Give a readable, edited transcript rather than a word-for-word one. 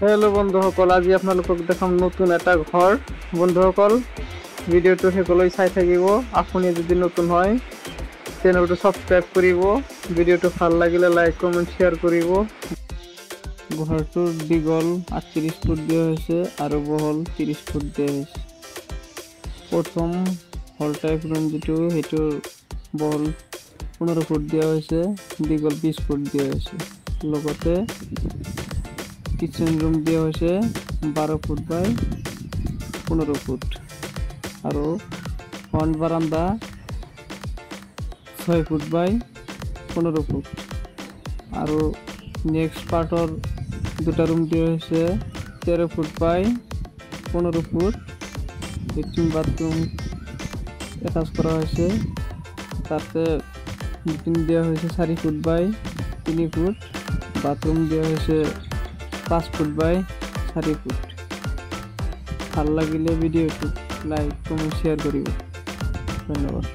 Hello' বন্ধুসকল, আজি আপোনালোকক দেখাম নতুন এটা ঘৰ। বন্ধুসকল, ভিডিঅ'টো শেষলৈ চাই থাকিব। আপুনি যদি নতুন হয় চেনেলটো ছাবস্ক্ৰাইব কৰিব। ভিডিঅ'টো ভাল লাগিলে লাইক কমেণ্ট শ্বেয়াৰ কৰিব। ঘৰটোৰ দীঘল 38 ফুট দিয়া হৈছে আৰু বহল 30 ফুট দিয়া হৈছে। প্ৰথম হল টাইপ ৰুম যিটো সেইটোৰ বহল 15 ফুট দিয়া হৈছে, দীঘল 20 ফুট দিয়া হৈছে। লগতে কিচেন ৰুম দিয়া হৈছে 12 ফুট বাই 15 ফুট আৰু ফ্ৰণ্ট বাৰান্দা 6 ফুট বাই 15 ফুট। আৰু নেক্সট পাৰ্টৰ দুটা ৰুম দিয়া হৈছে 13 ফুট বাই 15 ফুট। লেট্ৰিন বাথৰুম এটাচ কৰা হৈছে, তাতে লেট্ৰিন দিয়া হৈছে 4 ফুট বাই 3 ফুট। বাথৰুম দিয়া হৈছে 5 ফুট বাই 4 ফুট। ভাল লাগিলে ভিডিঅ'টো লাইক কমেণ্ট শ্বেয়াৰ কৰিব। ধন্যবাদ।